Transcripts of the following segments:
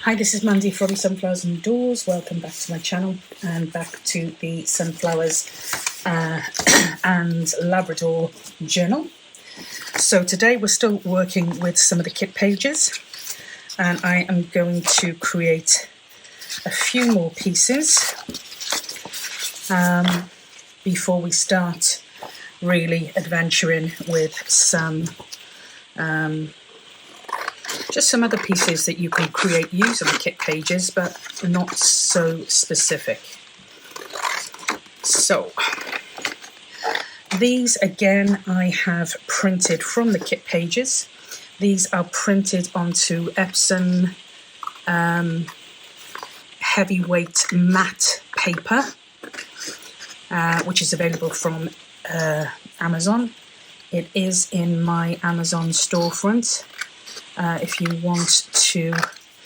Hi, this is Mandy from Sunflowers and Doors. Welcome back to my channel and back to the Sunflowers and Labrador Journal. So today we're still working with some of the kit pages, and I am going to create a few more pieces before we start really adventuring with some just some other pieces that you can create using the kit pages, but not so specific. So these again I have printed from the kit pages. These are printed onto Epson heavyweight matte paper, which is available from Amazon. It is in my Amazon storefront. If you want to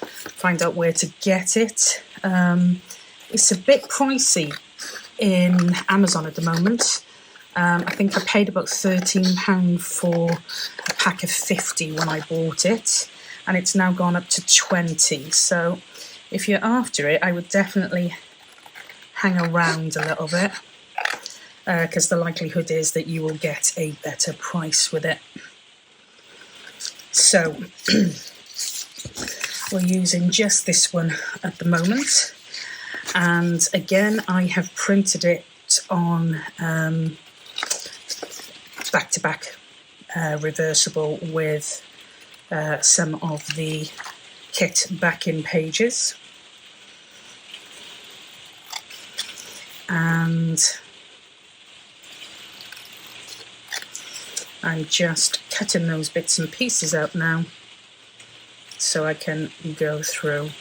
find out where to get it, it's a bit pricey in Amazon at the moment. I think I paid about £13 for a pack of 50 when I bought it, and it's now gone up to 20. So if you're after it, I would definitely hang around a little bit, because the likelihood is that you will get a better price with it. So we're using just this one at the moment, and again I have printed it on back-to-back reversible with some of the kit backing pages, and I'm just cutting those bits and pieces out now so I can go through.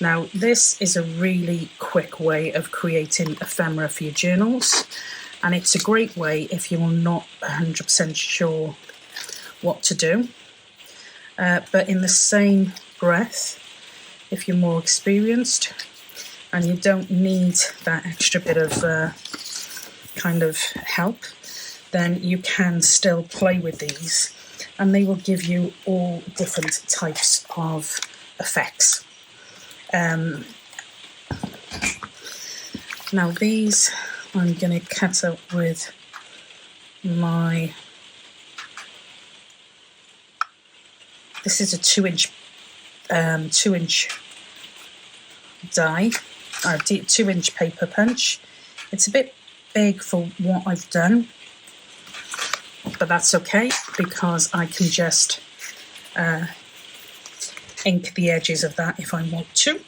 Now this is a really quick way of creating ephemera for your journals, and it's a great way if you're not 100% sure what to do. But in the same breath, if you're more experienced and you don't need that extra bit of kind of help, then you can still play with these, and they will give you all different types of effects. Now these I'm going to cut out with my, this is a 2-inch die, or 2-inch paper punch. It's a bit big for what I've done, but that's okay because I can just ink the edges of that if I want to.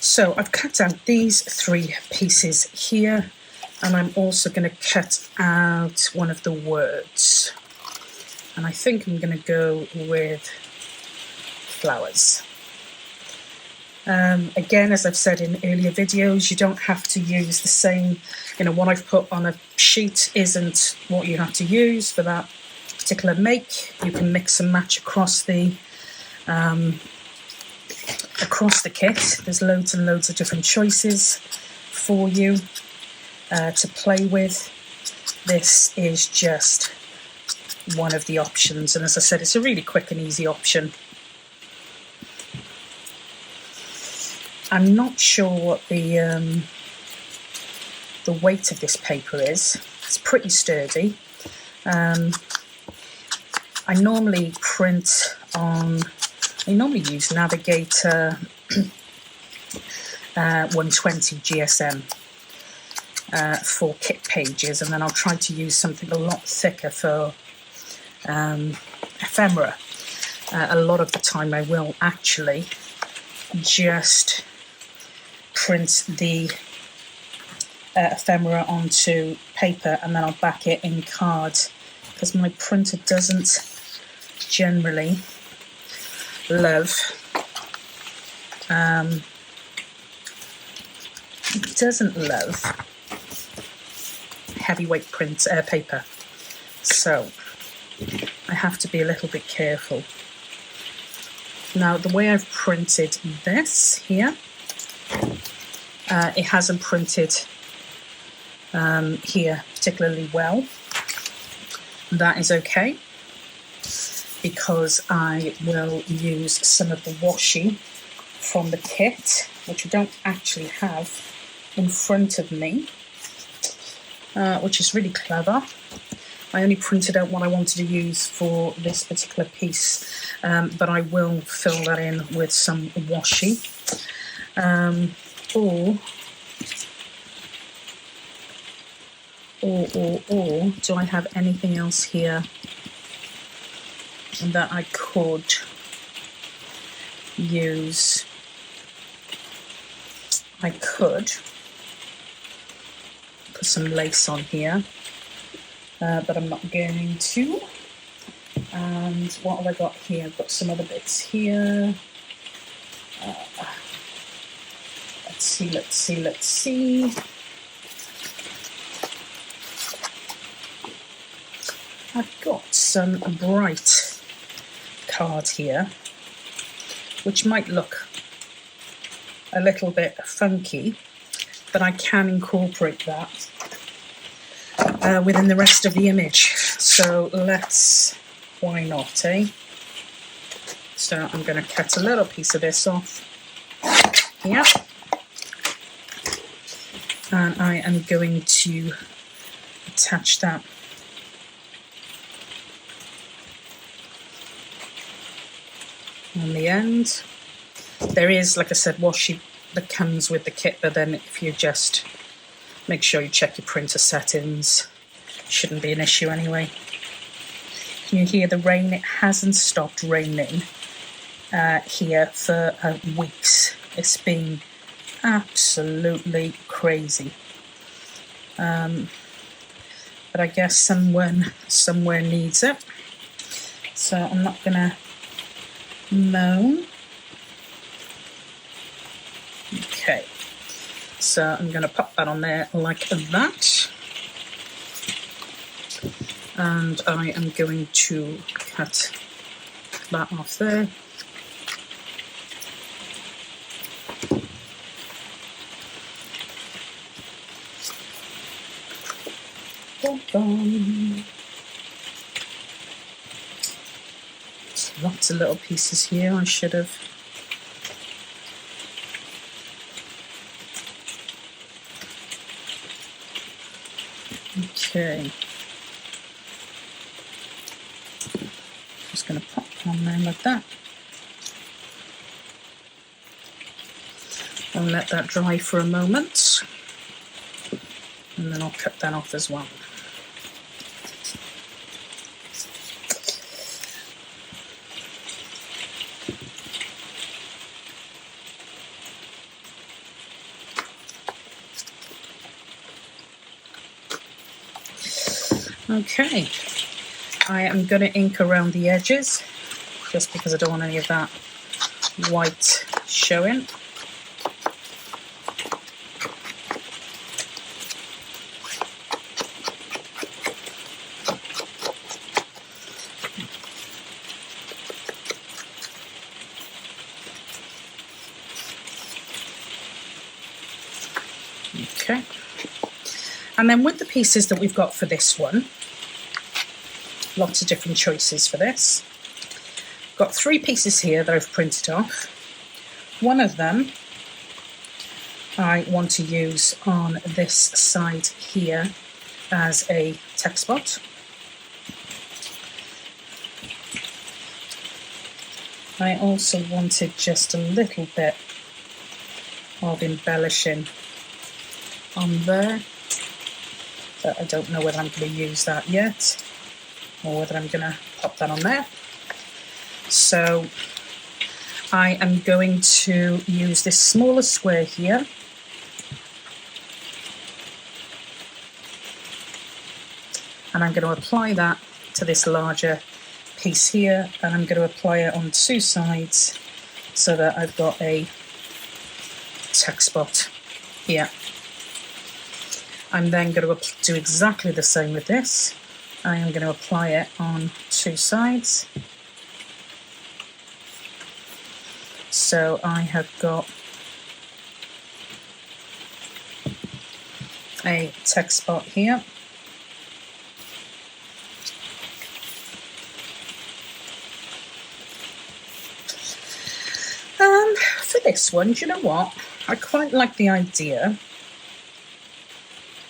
So I've cut out these 3 pieces here, and I'm also going to cut out one of the words, and I think I'm going to go with flowers. Again, as I've said in earlier videos, you don't have to use the same, what I've put on a sheet isn't what you have to use for that particular make. You can mix and match across the kit. There's loads and loads of different choices for you to play with. This is just one of the options, and as I said, it's a really quick and easy option. I'm not sure what the weight of this paper is. It's pretty sturdy. I normally use Navigator 120 GSM for kit pages, and then I'll try to use something a lot thicker for ephemera. A lot of the time I will actually just print the ephemera onto paper, and then I'll back it in card, because my printer doesn't generally love heavyweight paper, so I have to be a little bit careful. Now the way I've printed this here, it hasn't printed here particularly well. That is okay. because I will use some of the washi from the kit, which I don't actually have in front of me, which is really clever. I only printed out what I wanted to use for this particular piece, but I will fill that in with some washi. Or do I have anything else here that I could use? I could put some lace on here, but I'm not going to. And what have I got here? I've got some other bits here. Let's see. I've got some bright card here, which might look a little bit funky, but I can incorporate that within the rest of the image. So why not, eh? So I'm going to cut a little piece of this off here, and I am going to attach that on the end. There is, like I said, washi that comes with the kit, but then if you just make sure you check your printer settings, shouldn't be an issue anyway. Can you hear the rain? It hasn't stopped raining here for weeks. It's been absolutely crazy. But I guess someone somewhere needs it, so I'm not gonna moan. Okay, so I'm going to pop that on there like that, and I am going to cut that off there. Lots of little pieces here. I should have okay. Just going to pop on there like that and let that dry for a moment, and then I'll cut that off as well. Okay, I am going to ink around the edges just because I don't want any of that white showing. Okay, and then with the pieces that we've got for this one, lots of different choices for this. Got 3 pieces here that I've printed off. One of them I want to use on this side here as a text spot. I also wanted just a little bit of embellishing on there, but I don't know whether I'm going to use that yet, or whether I'm going to pop that on there. So I am going to use this smaller square here, and I'm going to apply that to this larger piece here, and I'm going to apply it on 2 sides so that I've got a text spot here. I'm then going to do exactly the same with this. I am going to apply it on 2 sides. So I have got a text spot here. this one, do you know what? I quite like the idea.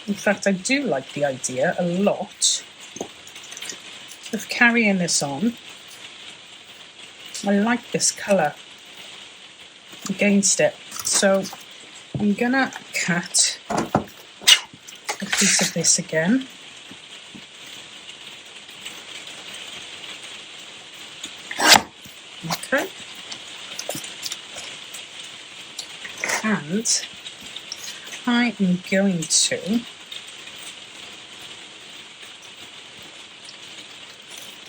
In fact, I do like the idea a lot of carrying this on. I like this colour against it. So I'm gonna cut a piece of this again. Okay. And I am going to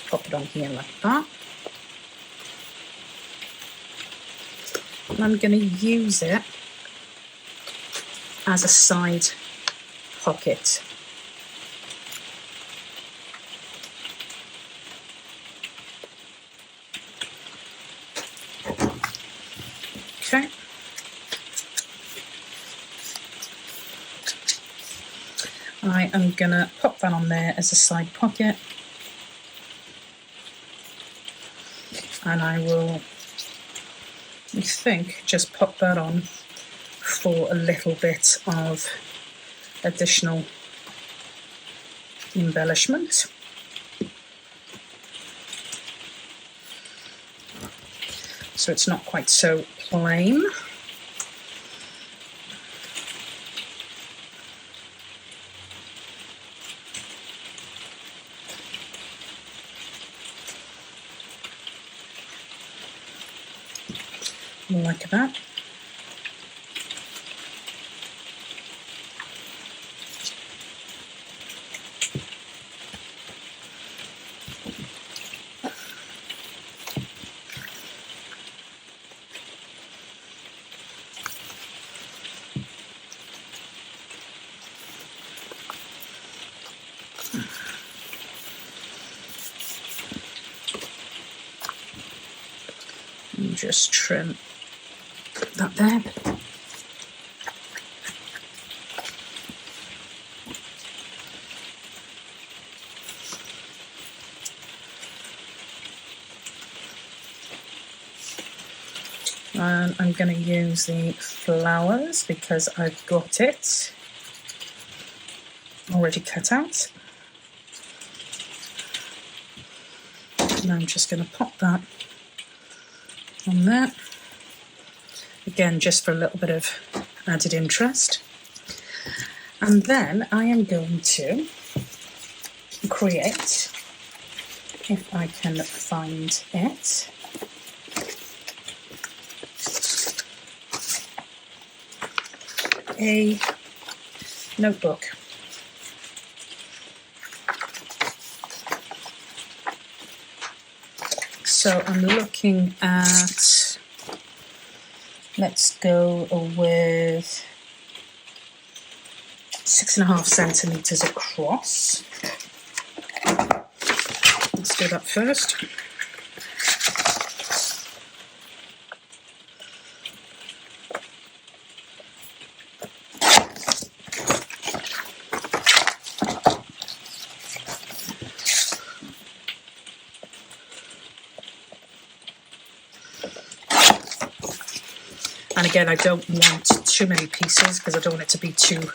pop it on here like that. And I'm going to use it as a side pocket. Okay. I am going to pop that on there as a side pocket. And I will, I think, just pop that on for a little bit of additional embellishment. So it's not quite so plain. Like that. And just trim that there. And I'm going to use the flowers because I've got it already cut out. And I'm just going to pop that on there. Again, just for a little bit of added interest. And then I am going to create, if I can find it, a notebook. So I'm looking at, let's go with 6.5 centimetres across. Let's do that first. And again, I don't want too many pieces because I don't want it to be too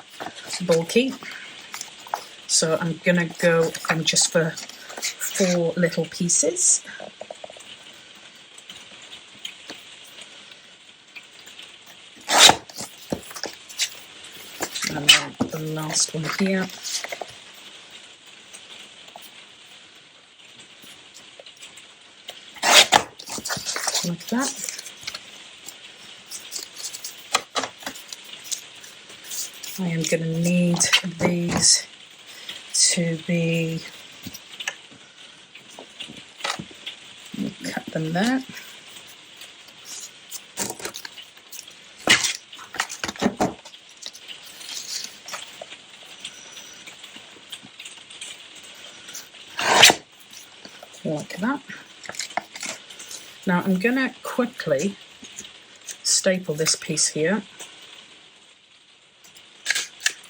bulky. So I'm going to go just for 4 little pieces. And then the last one here. Like that. I am going to need these to be, cut them there. Like that. Now I'm going to quickly staple this piece here,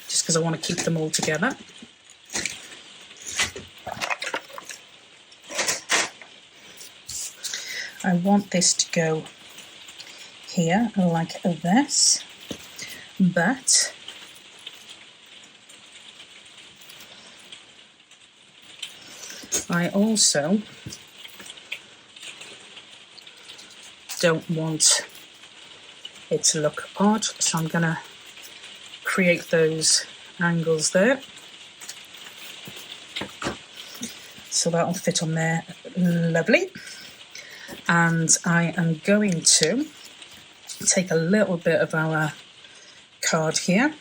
just because I want to keep them all together. I want this to go here like this, but I also don't want it to look odd, so I'm going to create those angles there. So that'll fit on there lovely. And I am going to take a little bit of our card here.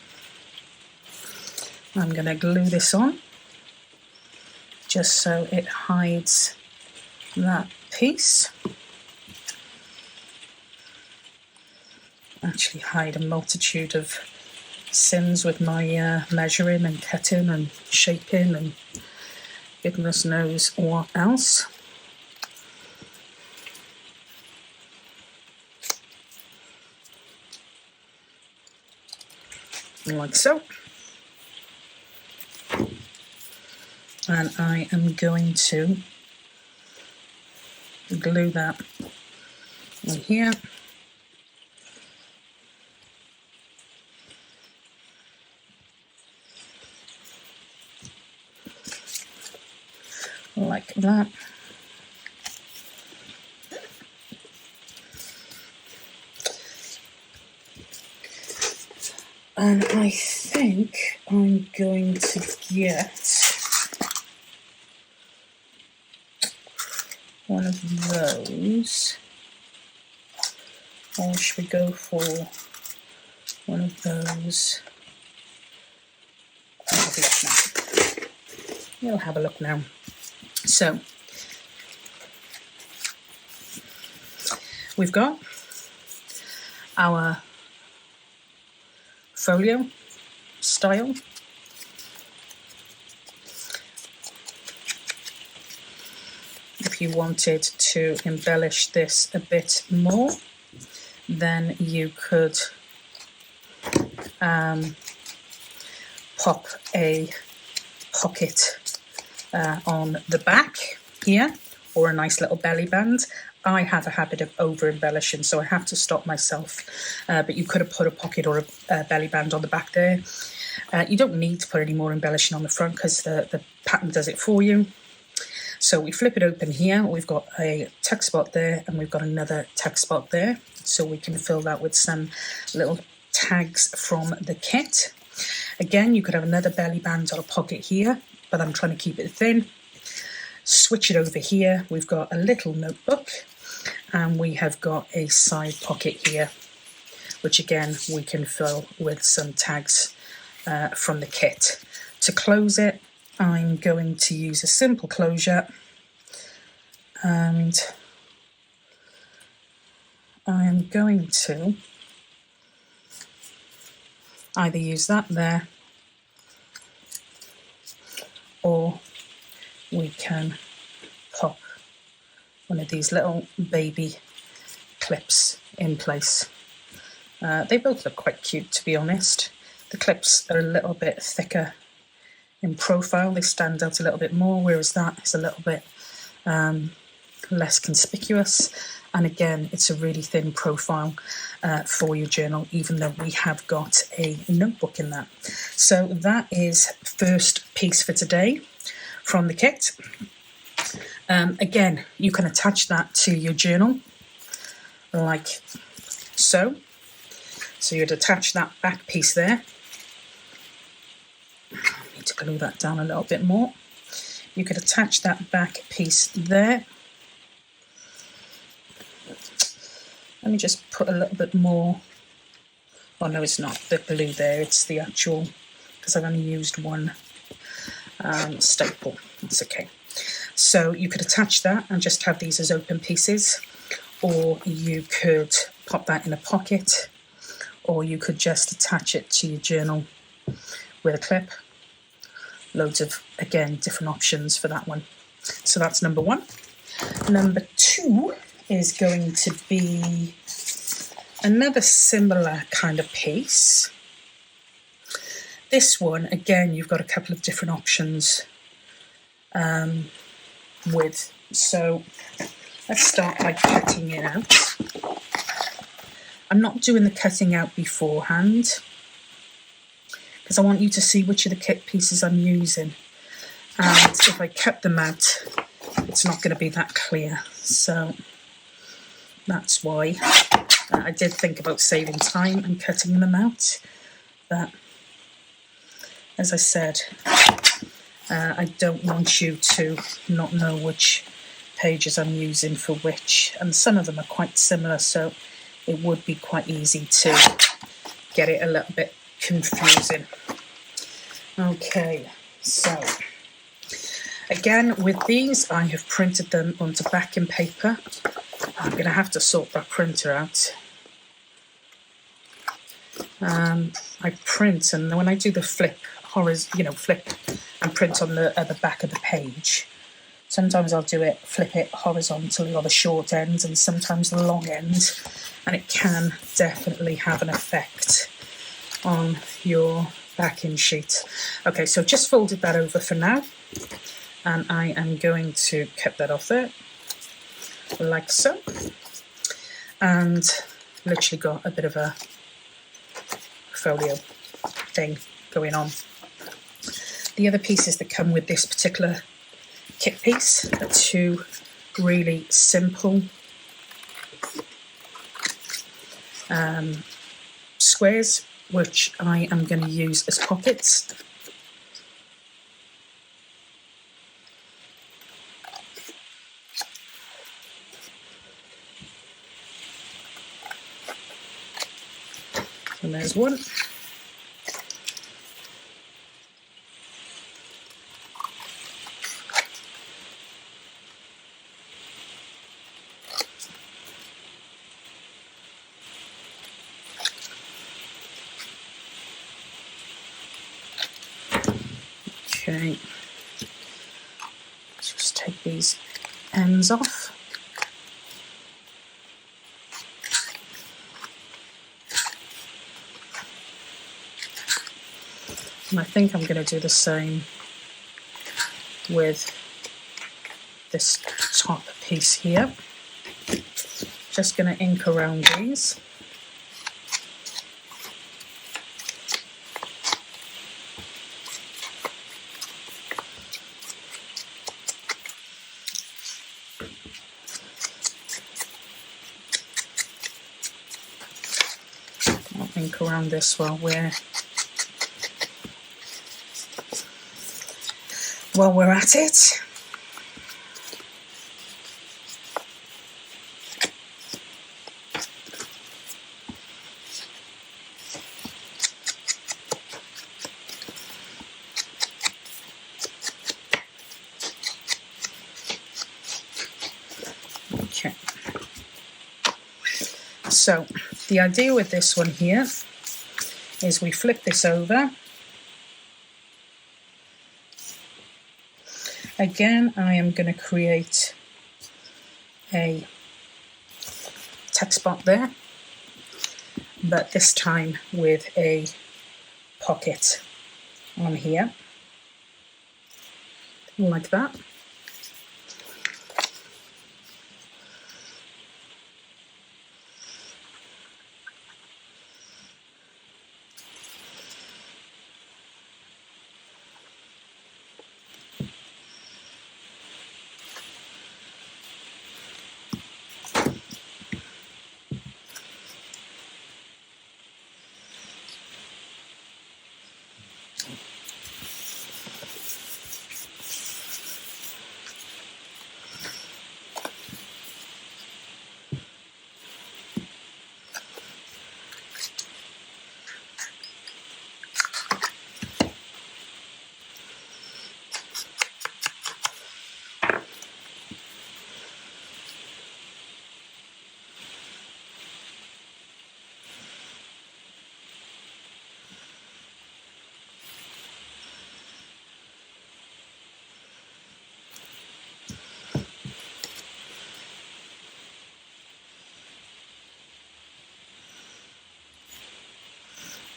I'm going to glue this on just so it hides that piece. Actually hide a multitude of sins with my measuring and cutting and shaping and goodness knows what else. Like so. And I am going to glue that on here. Like that. And I think I'm going to get one of those, or should we go for one of those? I'll have a look now. We'll have a look now. So we've got our folio style. If you wanted to embellish this a bit more, then you could pop a pocket on the back here, or a nice little belly band. I have a habit of over embellishing, so I have to stop myself, but you could have put a pocket or a belly band on the back there. You don't need to put any more embellishing on the front because the pattern does it for you. So we flip it open here, we've got a tuck spot there and we've got another tuck spot there, so we can fill that with some little tags from the kit. Again, you could have another belly band or a pocket here, but I'm trying to keep it thin. Switch it over here, we've got a little notebook and we have got a side pocket here, which again we can fill with some tags from the kit. To close it, I'm going to use a simple closure, and I'm going to either use that there, or we can pop one of these little baby clips in place. They both look quite cute, to be honest. The clips are a little bit thicker in profile, they stand out a little bit more, whereas that is a little bit less conspicuous. And again, it's a really thin profile for your journal, even though we have got a notebook in that. So that is first piece for today from the kit. Again, you can attach that to your journal like so. So you'd attach that back piece there. I need to glue that down a little bit more. You could attach that back piece there. Let me just put a little bit more. Oh no, it's not the glue there, it's the actual, because I've only used one staple. It's okay. So you could attach that and just have these as open pieces, or you could pop that in a pocket, or you could just attach it to your journal with a clip. Loads of, again, different options for that one. So that's number one. Number two is going to be another similar kind of piece. This one, again, you've got a couple of different options with. So let's start by cutting it out. I'm not doing the cutting out beforehand because I want you to see which of the kit pieces I'm using. And if I cut them out, it's not going to be that clear. So that's why I did think about saving time and cutting them out. But as I said, I don't want you to not know which pages I'm using for which. And some of them are quite similar, so it would be quite easy to get it a little bit confusing. Okay, so again, with these, I have printed them onto backing paper. I'm going to have to sort that printer out. I print, and when I do the flip and print on the back of the page, sometimes I'll do it, flip it horizontally or the short end, and sometimes the long end, and it can definitely have an effect on your backing sheet. Okay, so just folded that over for now, and I am going to cut that off there, like so, and literally got a bit of a folio thing going on. The other pieces that come with this particular kit piece are two really simple squares, which I am going to use as pockets. And there's one. Okay, let's just take these ends off. And I think I'm going to do the same with this top piece here. Just going to ink around these. I'll ink around this while we're at it. Okay. So the idea with this one here is we flip this over. Again, I am going to create a text spot there, but this time with a pocket on here, like that.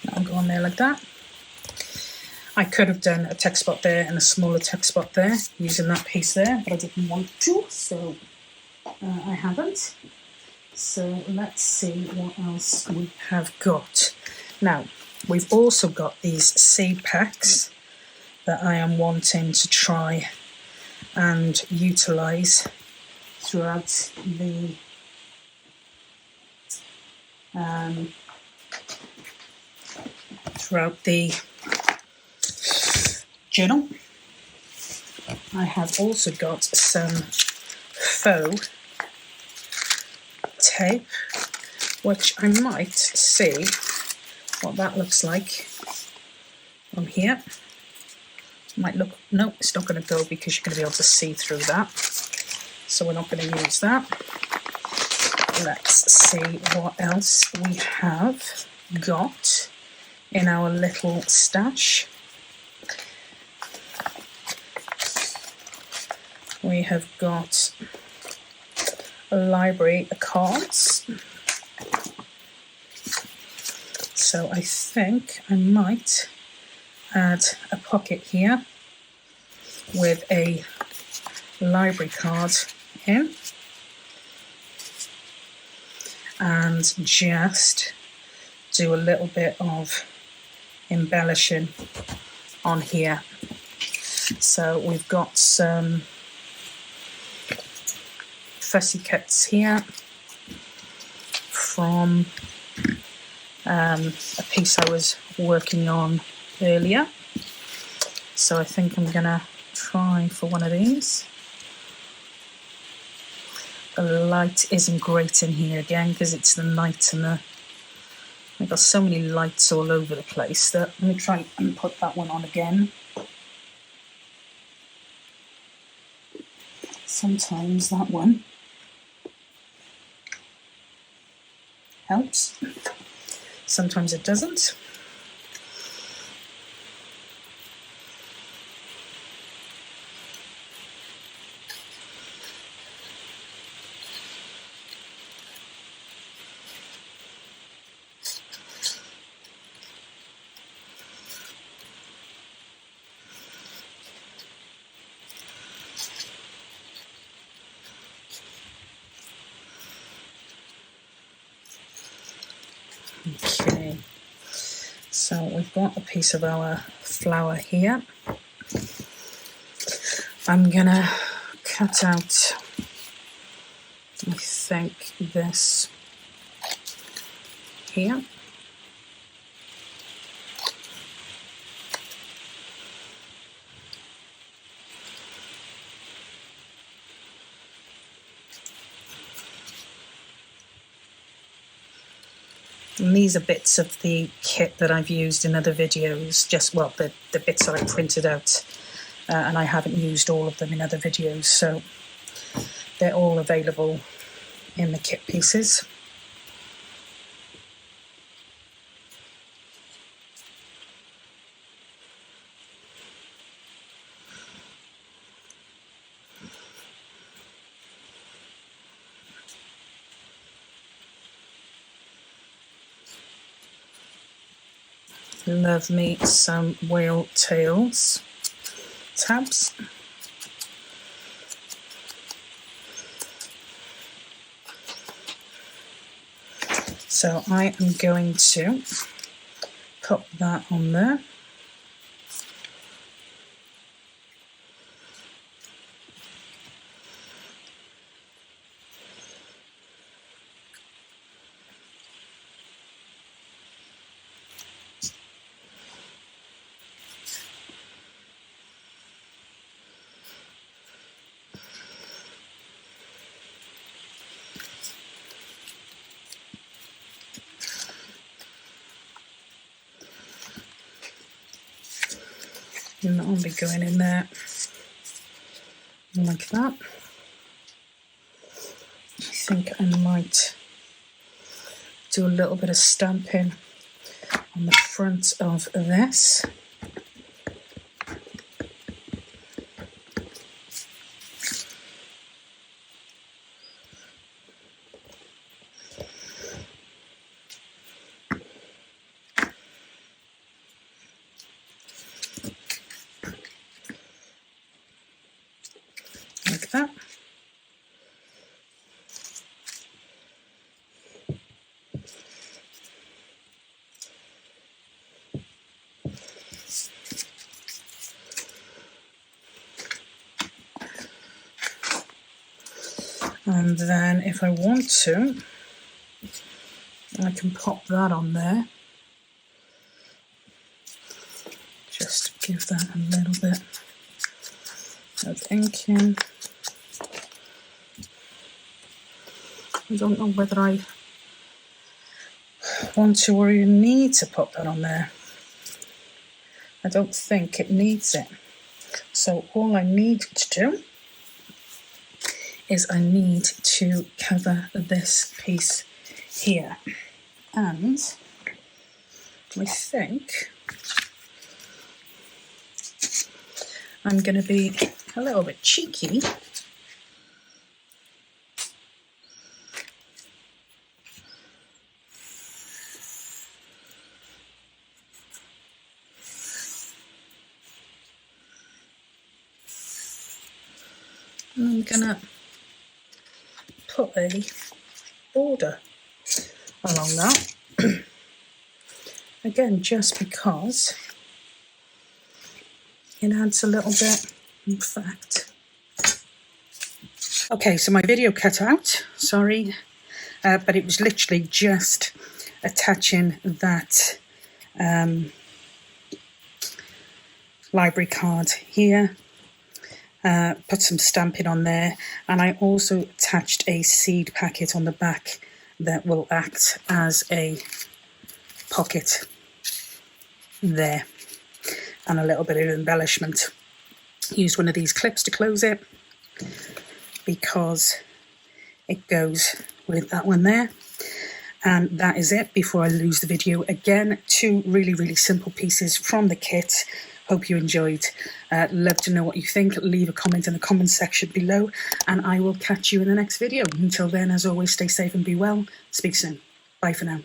That'll go on there like that. I could have done a text spot there and a smaller text spot there using that piece there, but I didn't want to, so I haven't. So let's see what else we have got. Now, we've also got these seed packs that I am wanting to try and utilise throughout the journal. I have also got some faux tape, which I might see what that looks like on here. Might look, no, it's not going to go because you're going to be able to see through that, so we're not going to use that. Let's see what else we have got in our little stash. We have got a library of cards. So I think I might add a pocket here with a library card in and just do a little bit of embellishing on here. So we've got some fussy cuts here from a piece I was working on earlier. So I think I'm gonna try for one of these. The light isn't great in here again because it's the night and I've got so many lights all over the place that let me try and put that one on again. Sometimes that one helps, sometimes it doesn't. Okay, so we've got a piece of our flower here. I'm gonna cut out, I think, this here. And these are bits of the kit that I've used in other videos, just, well, the bits that I printed out, and I haven't used all of them in other videos, so they're all available in the kit pieces. Love me some whale tails tabs. So I am going to put that on there. And that'll be going in there like that. I think I might do a little bit of stamping on the front of this. Like that. And then if I want to, I can pop that on there. Just give that a little bit of ink in. I don't know whether I want to or you need to put that on there. I don't think it needs it. So all I need to do is I need to cover this piece here. And I think I'm going to be a little bit cheeky . I'm gonna put a border along that. Again, just because it adds a little bit, in fact. Okay, so my video cut out, sorry, but it was literally just attaching that library card here. Put some stamping on there, and I also attached a seed packet on the back that will act as a pocket there, and a little bit of embellishment. Use one of these clips to close it because it goes with that one there. And that is it before I lose the video. Again, 2 really simple pieces from the kit. Hope you enjoyed. Love to know what you think. Leave a comment in the comment section below, and I will catch you in the next video. Until then, as always, stay safe and be well. Speak soon. Bye for now.